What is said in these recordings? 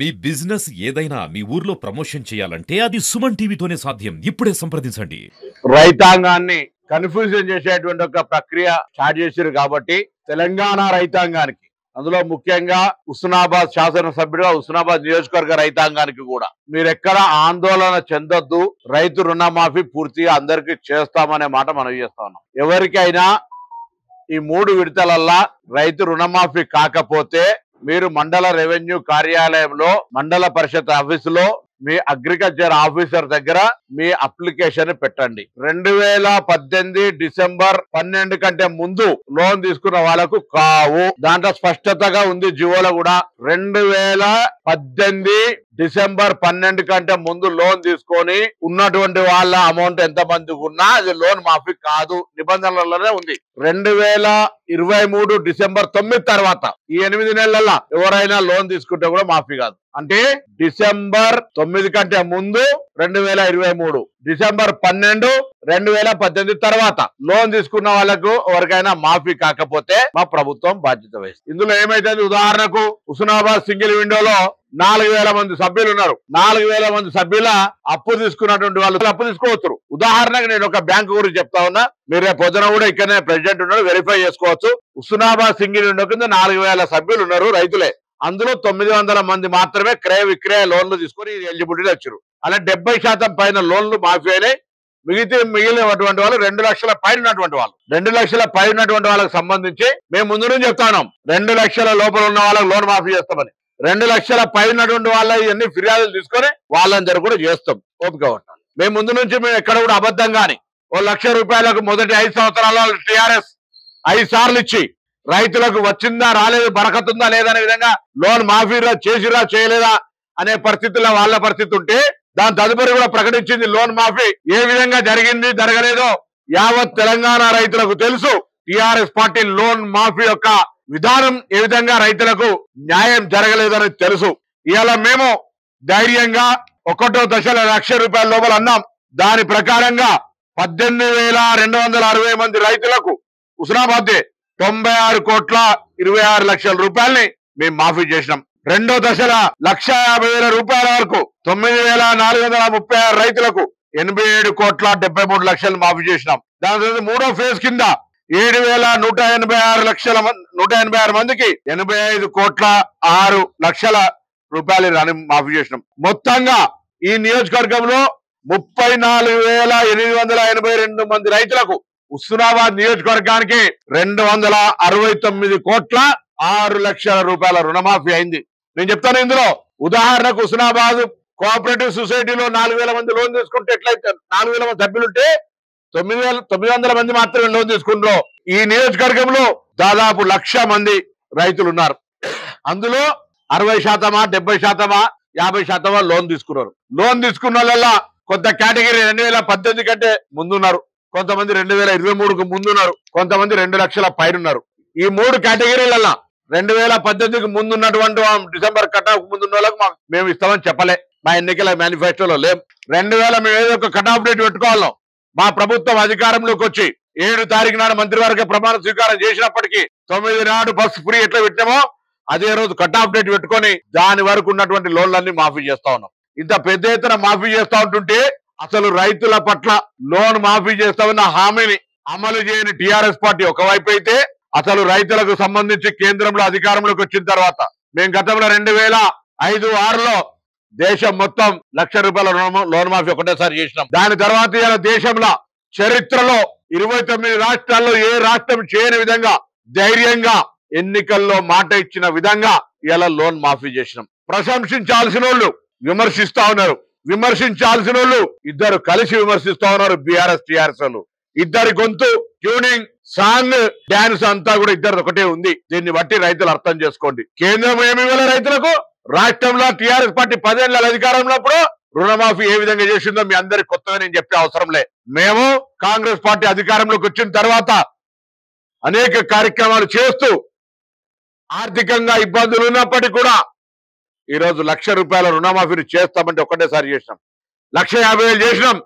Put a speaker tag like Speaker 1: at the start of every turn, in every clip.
Speaker 1: మీ business ఏదైనా మీ ఊర్లో promotion చేయాలంటే అది సుమన్ టీవీతోనే సాధ్యం. ఇప్పుడే సంప్రదించండి.
Speaker 2: రైతాంగాన్ని కన్ఫ్యూజన్ చేసేటువంటి ఒక ప్రక్రియ స్టార్ట్ చేశారు కాబట్టి తెలంగాణ రైతాంగానికి, అందులో ముఖ్యంగా హుస్నాబాద్ శాసనసభ్యుడిగా హుస్నాబాద్ నియోజకవర్గ రైతాంగానికి కూడా మీరెక్కడ ఆందోళన చెందొద్దు. రైతు రుణమాఫీ పూర్తిగా అందరికీ చేస్తామనే మాట మనం చేస్తా ఉన్నాం. ఎవరికైనా ఈ 3 విడతలల్లా రైతు రుణమాఫీ కాకపోతే మీరు మండల రెవెన్యూ కార్యాలయంలో, మండల పరిషత్ ఆఫీసులో, మీ అగ్రికల్చర్ ఆఫీసర్ దగ్గర మీ అప్లికేషన్ పెట్టండి. 2018 డిసెంబర్ 12 కంటే ముందు లోన్ తీసుకున్న వాళ్ళకు కావు. దాంట్లో స్పష్టతగా ఉంది జివోలో కూడా. 2018 డిసెంబర్ 12 కంటే ముందు లోన్ తీసుకొని ఉన్నటువంటి వాళ్ళ అమౌంట్ ఎంత మందికి ఉన్నా అది లోన్ మాఫీ కాదు, నిబంధనలలోనే ఉంది. 2023 డిసెంబర్ 9 తర్వాత ఈ 8 నెలల్లో ఎవరైనా లోన్ తీసుకుంటే కూడా మాఫీ కాదు. అంటే డిసెంబర్ 9 కంటే ముందు 2023, డిసెంబర్ 12 2018 తర్వాత లోన్ తీసుకున్న వాళ్ళకు ఎవరికైనా మాఫీ కాకపోతే మా ప్రభుత్వం బాధ్యత వహిస్తుంది. ఇందులో ఏమైతే, ఉదాహరణకు హుస్నాబాద్ సింగిల్ విండోలో 4000 మంది సభ్యులు ఉన్నారు. 4000 మంది సభ్యుల అప్పు తీసుకున్నటువంటి వాళ్ళు అప్పు తీసుకోవచ్చు. ఉదాహరణకు నేను ఒక బ్యాంకు గురించి చెప్తా ఉన్నా, మీరు రేపు పొద్దున కూడా ఇక్కడనే ప్రెసిడెంట్ ఉన్నారు, వెరిఫై చేసుకోవచ్చు. హుస్నాబాద్ సింగిల్ విండో కింద 4000 సభ్యులు ఉన్నారు, రైతులే. అందులో 900 మంది మాత్రమే క్రయ విక్రయ లోన్లు తీసుకుని ఎలిజిబిలిటీ వచ్చారు. అలా 70% పైన లోన్లు మాఫీ అయినాయి. మిగిలినటువంటి వాళ్ళు 2 లక్షల పైన ఉన్నటువంటి వాళ్ళు, 2 లక్షల పైన ఉన్నటువంటి వాళ్ళకి సంబంధించి మేము ముందు నుంచి చెప్తా ఉన్నాం, 2 లక్షల లోపల ఉన్న వాళ్ళకి లోన్ మాఫీ చేస్తామని. 2 లక్షల పైన ఉన్నటువంటి వాళ్ళ ఇవన్నీ ఫిర్యాదులు తీసుకొని వాళ్ళందరూ కూడా చేస్తాం. ఓపిక ఉంటాం. మేము ముందు నుంచి మేము ఎక్కడ కూడా అబద్ధంగాని ₹1,00,000 మొదటి 5 సంవత్సరాల్లో టీఆర్ఎస్ 5 సార్లు ఇచ్చి రైతులకు వచ్చిందా రాలేదు, బరకతుందా లేదనే విధంగా లోన్ మాఫీ చేసిరా చేయలేదా అనే పరిస్థితుల్లో వాళ్ళ పరిస్థితి ఉంటే, దాని తదుపరి కూడా ప్రకటించింది లోన్ మాఫీ ఏ విధంగా జరిగింది జరగలేదో యావత్ తెలంగాణ రైతులకు తెలుసు. టిఆర్ఎస్ పార్టీ లోన్ మాఫీ యొక్క విధానం ఏ విధంగా రైతులకు న్యాయం జరగలేదని తెలుసు. ఇవాళ మేము ధైర్యంగా 1వ దశలో ₹1,00,000 లోపల అన్నాం. దాని ప్రకారంగా 18,260 మంది రైతులకు హుస్నాబాద్ 96,26,00,000 మేము మాఫీ చేసినాం. 2వ దశల ₹1,50,000 వరకు 9,436 రైతులకు 87,73,00,000 మాఫీ చేసినాం. దాని తర్వాత 3వ ఫేజ్ కింద 7,186 మందికి 85,06,00,000 మాఫీ చేసినాం. మొత్తంగా ఈ నియోజకవర్గంలో 34,882 మంది రైతులకు, హుస్నాబాద్ నియోజకవర్గానికి 269,06,00,000 రుణమాఫీ అయింది. నేను చెప్తాను. ఇందులో ఉదాహరణకు హుస్నాబాద్ కోఆపరేటివ్ సొసైటీలో 4,000 మంది లోన్ తీసుకుంటే ఎట్లయితే 4,000 మంది సభ్యులుంటే 9,900 మంది మాత్రమే లోన్ తీసుకుంటారు. ఈ నియోజకవర్గంలో దాదాపు 1,00,000 మంది రైతులు ఉన్నారు. అందులో 60%, 70%, 50% లోన్ తీసుకున్నారు. లోన్ తీసుకున్న వాళ్ళ కొంత కేటగిరీ 2018 కంటే ముందున్నారు, కొంతమంది 2023కు ముందున్నారు, కొంతమంది 2 లక్షల పైన ఉన్నారు. ఈ 3 కేటగిరీలలో 2018కు ముందు ఉన్నటువంటి డిసెంబర్ కటాఫ్ ముందున్న వాళ్ళకు మేము ఇస్తామని చెప్పలే, మా ఎన్నికల మేనిఫెస్టోలో లేం. 2000 మేము ఏదో ఒక కటాఫ్ డేట్ పెట్టుకోవాలం. మా ప్రభుత్వం అధికారంలోకి వచ్చి 7 తారీఖు నాడు మంత్రివర్గ ప్రమాణ స్వీకారం చేసినప్పటికీ 9 నాడు బస్ ఫ్రీ ఎట్లా పెట్టామో అదే రోజు కటాఫ్ డేట్ పెట్టుకొని దాని వరకు ఉన్నటువంటి లోన్లన్నీ మాఫీ చేస్తా ఉన్నాం. ఇంత పెద్ద ఎత్తున మాఫీ చేస్తా ఉంటుంటే అసలు రైతుల పట్ల లోన్ మాఫీ చేస్తామన్న హామీని అమలు చేయని టిఆర్ఎస్ పార్టీ ఒకవైపు అయితే, అసలు రైతులకు సంబంధించి కేంద్రంలో అధికారంలోకి వచ్చిన తర్వాత మేము గతంలో 2005-6లో దేశం మొత్తం ₹1,00,000 లోన్ మాఫీ ఒకటేసారి చేసినాం. దాని తర్వాత ఇలా దేశంలో చరిత్రలో 29 రాష్ట్రాల్లో ఏ రాష్ట్రం చేయని విధంగా ధైర్యంగా ఎన్నికల్లో మాట ఇచ్చిన విధంగా ఇలా లోన్ మాఫీ చేసినాం. ప్రశంసించాల్సిన వాళ్ళు విమర్శిస్తా ఉన్నారు, విమర్శించాల్సిన వాళ్ళు ఇద్దరు కలిసి విమర్శిస్తా ఉన్నారు. బీఆర్ఎస్ టీఆర్ఎస్ వాళ్ళు ఇద్దరి గొంతు, ట్యూనింగ్, సాంగ్, డాన్స్ అంతా కూడా ఇద్దరు ఒకటే ఉంది. దీన్ని బట్టి రైతులు అర్థం చేసుకోండి. కేంద్రం ఏమి ఇవ్వాలి రైతులకు, రాష్ట్రంలో టిఆర్ఎస్ పార్టీ 10 ఏళ్ల అధికారంలో ఉన్నప్పుడు రుణమాఫీ ఏ విధంగా చేసిందో మీ అందరికి కొత్తగా నేను చెప్పే అవసరం లే. మేము కాంగ్రెస్ పార్టీ అధికారంలోకి వచ్చిన తర్వాత అనేక కార్యక్రమాలు చేస్తూ ఆర్థికంగా ఇబ్బందులు ఉన్నప్పటికీ కూడా ఈరోజు ₹1,00,000 రుణమాఫీని చేస్తామంటే ఒకటేసారి చేసినాం. 1,50,000 చేసినాం,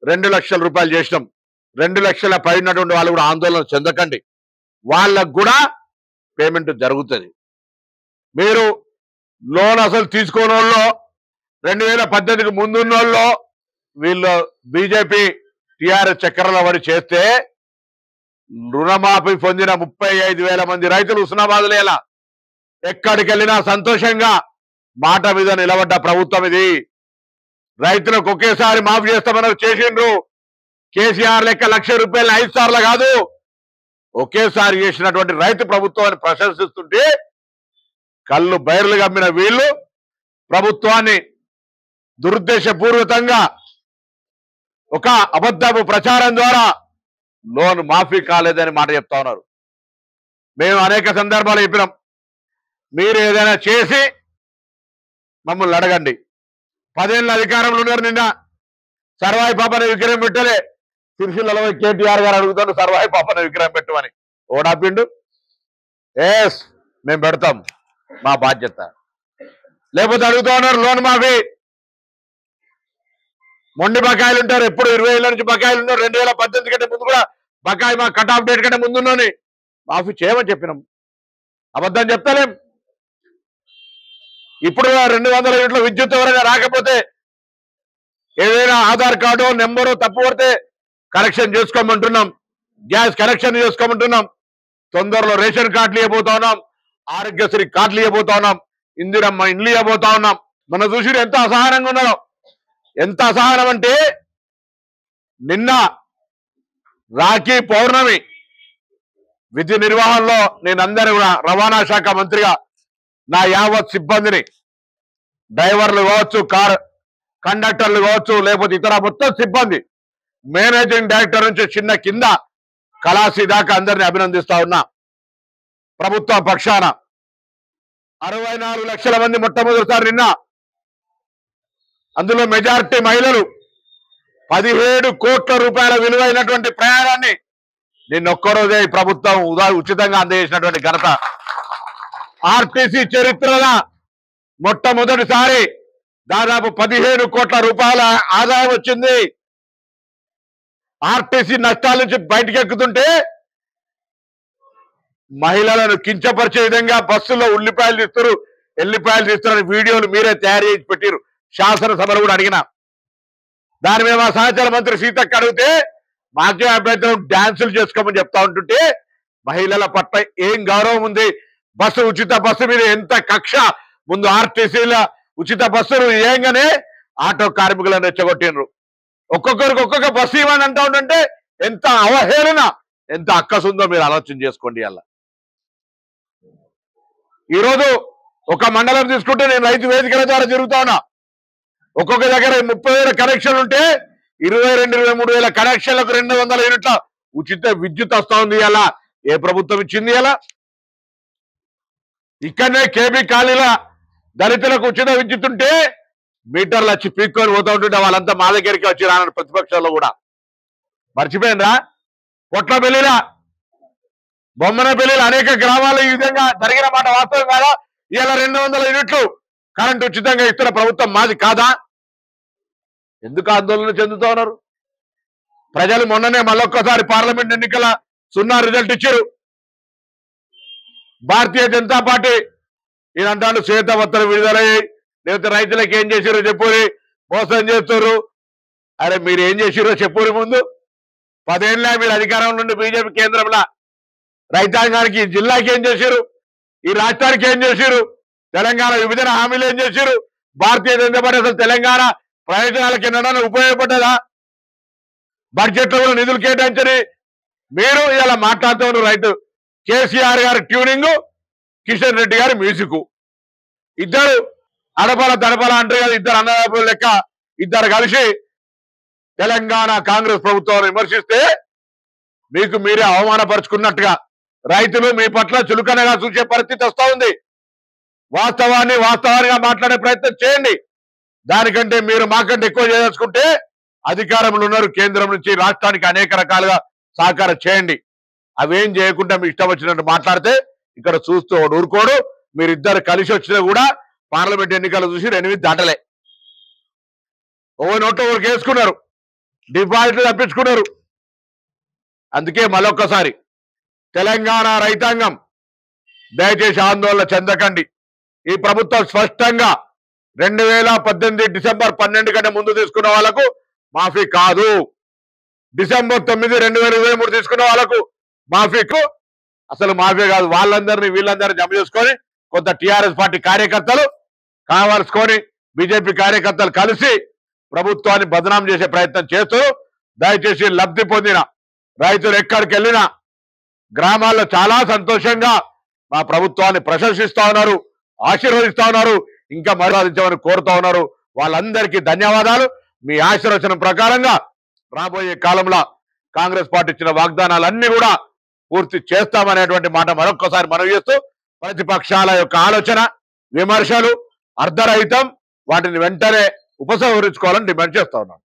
Speaker 2: ₹2,00,000 చేసినాం. 2 లక్షల పై ఉన్నటువంటి వాళ్ళు కూడా ఆందోళన చెందకండి, వాళ్ళకు కూడా పేమెంట్ జరుగుతుంది. మీరు లోన్ అసలు తీసుకోని వాళ్ళు 2018కి ముందున్నోళ్ళు వీళ్ళు బీజేపీ టిఆర్ఎస్ చక్కెరలో పడి చేస్తే రుణమాఫీ పొందిన 35,000 మంది రైతులు హుస్నాబాద్లో ఎలా ఎక్కడికి వెళ్ళినా సంతోషంగా మాట మీద నిలబడ్డ ప్రభుత్వం ఇది. రైతులకు ఒకేసారి మాఫీ చేస్తామన్నారు, చేసిండ్రు. కేసీఆర్ లెక్క ₹1,00,000 5 సార్లు కాదు, ఒకేసారి చేసినటువంటి రైతు ప్రభుత్వాన్ని ప్రశంసిస్తుంటే కళ్ళు బైర్లు గమ్మిన వీళ్ళు ప్రభుత్వాన్ని దురుద్దేశపూర్వకంగా ఒక అబద్ధపు ప్రచారం ద్వారా లోన్ మాఫీ కాలేదని మాట చెప్తా ఉన్నారు. మేము అనేక సందర్భాలు చెప్పినాం, మీరు ఏదైనా చేసి మమ్మల్ని అడగండి. 10 ఏళ్ళ అధికారంలో ఉన్నారు. నిన్న సర్వాయి పాపన విగ్రహం పెట్టలే, సిరిసిల్లలో కేటీఆర్ గారు అడుగుతాడు సర్వాయి పాపన విగ్రహం పెట్టమని. ఓడాపిండు ఎస్ మేము పెడతాం, మా బాధ్యత. లేకపోతే అడుగుతా ఉన్నారు లోన్ మాఫీ. మొండి బకాయిలు ఉంటారు, ఎప్పుడు 20 ఏళ్ళ నుంచి బకాయిలు ఉన్నారు. 2018 కంటే ముందు కూడా బకాయి మా కట్ ఆఫ్ డేట్ కంటే ముందున్నోని మాఫీ చేయమని చెప్పినాం. అబద్ధం చెప్తలేం. ఇప్పుడు 200 యూనిట్ల విద్యుత్ ఎవరైనా రాకపోతే ఏదైనా ఆధార్ కార్డు నెంబరు తప్పు పడితే కరెక్షన్ చేసుకోమంటున్నాం, గ్యాస్ కనెక్షన్ చేసుకోమంటున్నాం, తొందరలో రేషన్ కార్డులు ఇవ్వబోతా ఉన్నాం, ఆరోగ్యశ్రీ కార్డులు ఇవ్వబోతా ఉన్నాం, ఇందిరమ్మ ఇండ్లు ఇవ్వబోతా ఉన్నాం. మనం చూసి ఎంత అసహనంగా ఉన్నారో. ఎంత అసహనం అంటే నిన్న రాఖీ పౌర్ణమి విధి నిర్వహణలో నేను అందరూ కూడా రవాణా శాఖ మంత్రిగా నా యావత్ సిబ్బందిని, డ్రైవర్లు కావచ్చు, కార్ కండక్టర్లు కావచ్చు, లేకపోతే ఇతర మొత్తం సిబ్బంది, మేనేజింగ్ డైరెక్టర్ నుంచి చిన్న కింద కళాశీ దాకా అందరిని అభినందిస్తా ఉన్నా. ప్రభుత్వ పక్షాన 64 లక్షల మంది మొట్టమొదటిసారి నిన్న, అందులో మెజారిటీ మహిళలు 17 కోట్ల రూపాయల విలువైనటువంటి ప్రయాణాన్ని నిన్నొక్కరోజే ఈ ప్రభుత్వం ఉచితంగా అందజేసినటువంటి ఘనత. ఆర్టీసీ చరిత్రలో మొట్టమొదటిసారి దాదాపు 15 కోట్ల రూపాయల ఆదాయం వచ్చింది. ఆర్టీసీ నష్టాల నుంచి బయటకు ఎక్కుతుంటే మహిళలను కించపరిచే విధంగా బస్సులో ఉల్లిపాయలు తీస్తారు, ఎల్లిపాయలు తీస్తారని వీడియోలు మీరే తయారు చేసి పెట్టారు. శాసనసభలో కూడా అడిగిన దాని మీద మా సహచార మంత్రి సీతక్క అడిగితే మాకే అభ్యంతరం, డాన్సులు చేసుకోమని చెప్తా ఉంటుంటే మహిళల పట్ల ఏం గౌరవం ఉంది? బస్సు ఉచిత బస్సు మీద ఎంత కక్ష! ముందు ఆర్టీసీల ఉచిత బస్సులు ఏంగానే ఆటో కార్మికులను రెచ్చగొట్టినరు. ఒక్కొక్కరికి ఒక్కొక్క బస్సు ఇవ్వని అంటా ఉంటుంటే ఎంత అవహేళన, ఎంత అక్కసుందో మీరు ఆలోచన చేసుకోండి. అలా ఈరోజు ఒక మండలం తీసుకుంటే నేను రైతు వేదికల ద్వారా తిరుగుతా ఉన్నా. ఒక్కొక్క దగ్గర 30,000 కనెక్షన్లు ఉంటే 22-23,000 కనెక్షన్లకు 200 యూనిట్ల ఉచిత విద్యుత్ వస్తా ఉంది. అలా ఏ ప్రభుత్వం ఇచ్చింది? అలా ఇక్కడనే కేబీ కాలనీల దళితులకు ఉచిత విద్యుత్ ఉంటే మీటర్లు వచ్చి పీక్కొని పోతా ఉంటుంటే వాళ్ళంతా మా దగ్గరికి వచ్చి రానని ప్రతిపక్షాల్లో కూడా మర్చిపోయినరా? పొట్లపల్లిలా, బొమ్మనపల్లిలో అనేక గ్రామాలు ఈ విధంగా జరిగిన మాట వాస్తవం కాదా? ఇలా 200 యూనిట్లు కరెంట్ ఉచితంగా ఇస్తున్న ప్రభుత్వం మాది కాదా? ఎందుకు ఆందోళన చెందుతా ఉన్నారు ప్రజలు? మొన్ననే మళ్ళొక్కసారి పార్లమెంట్ ఎన్నికల 0 రిజల్ట్ ఇచ్చారు. భారతీయ జనతా పార్టీ ఈయనంటాడు శ్వేతపత్రం విడుదలయ్యి, లేకపోతే రైతులకు ఏం చేసిరో చెప్పురి, మోసం చేస్తున్నారు. అరే మీరు ఏం చేసిరో చెప్పురి. ముందు 10 ఏళ్ళ మీరు అధికారం నుండి బీజేపీ కేంద్రంలో రైతాంగానికి, ఈ జిల్లాకి ఏం చేశారు, ఈ రాష్ట్రానికి ఏం చేశారు, తెలంగాణ విభజన హామీలు ఏం చేశారు, భారతీయ జనతా పార్టీ అసలు తెలంగాణ ప్రయోజనాలకు ఎన్నడన్నా ఉపయోగపడ్డదా? బడ్జెట్ లో కూడా నిధులు కేటాయించని మీరు ఇలా మాట్లాడుతూ ఉన్నారు. రైతు కేసీఆర్ గారి ట్యూనింగ్, కిషన్ రెడ్డి గారి మ్యూజిక్, ఇద్దరు అడపల దడపల అంటారు కదా, ఇద్దరు అన్నదమ్ముల లెక్క ఇద్దరు కలిసి తెలంగాణ కాంగ్రెస్ ప్రభుత్వాన్ని విమర్శిస్తే మీకు మీరే అవమానపరుచుకున్నట్టుగా రైతులు మీ పట్ల చులకనగా చూసే పరిస్థితి వస్తా ఉంది. వాస్తవానిగా మాట్లాడే ప్రయత్నం చేయండి. దానికంటే మీరు మాకంటే ఎక్కువ చేయదలుచుకుంటే అధికారంలో ఉన్నారు, కేంద్రం నుంచి రాష్ట్రానికి అనేక రకాలుగా సహకారం చేయండి. అవేం చేయకుండా మీ ఇష్టం వచ్చినట్టు మాట్లాడితే ఇక్కడ చూస్తూ ఊరుకోడు. మీరిద్దరు కలిసి వచ్చినా కూడా పార్లమెంట్ ఎన్నికలు చూసి 8 దాటలే. నోట్లో ఒకరికి వేసుకున్నారు, డిపాజిట్లు తప్పించుకున్నారు. అందుకే మరొక్కసారి తెలంగాణ రైతాంగం దయచేసి ఆందోళన చెందకండి. ఈ ప్రభుత్వం స్పష్టంగా 2018 డిసెంబర్ 12 కంటే ముందు తీసుకున్న వాళ్ళకు మాఫీ కాదు, డిసెంబర్ 9 2023 తీసుకున్న వాళ్ళకు మాఫీకు అసలు మాఫీ కాదు. వాళ్ళందరినీ వీళ్ళందరినీ జమ చేసుకొని కొంత టిఆర్ఎస్ పార్టీ కార్యకర్తలు కావాల్సుకొని బీజేపీ కార్యకర్తలు కలిసి ప్రభుత్వాన్ని బదనాం చేసే ప్రయత్నం చేస్తూ, దయచేసి లబ్ధి పొందిన రైతులు ఎక్కడికి వెళ్ళినా గ్రామాల్లో చాలా సంతోషంగా మా ప్రభుత్వాన్ని ప్రశంసిస్తా ఉన్నారు, ఆశీర్వదిస్తా ఉన్నారు, ఇంకా మర్యాదించమని కోరుతా ఉన్నారు. వాళ్ళందరికీ ధన్యవాదాలు. మీ ఆశీర్వచనం ప్రకారంగా రాబోయే కాలంలో కాంగ్రెస్ పార్టీ ఇచ్చిన వాగ్దానాలన్నీ కూడా పూర్తి చేస్తామనేటువంటి మాట మరొక్కసారి మనవి చేస్తూ, ప్రతిపక్షాల యొక్క ఆలోచన విమర్శలు అర్ధరహితం, వాటిని వెంటనే ఉపసంహరించుకోవాలని డిమాండ్ చేస్తా ఉన్నాను.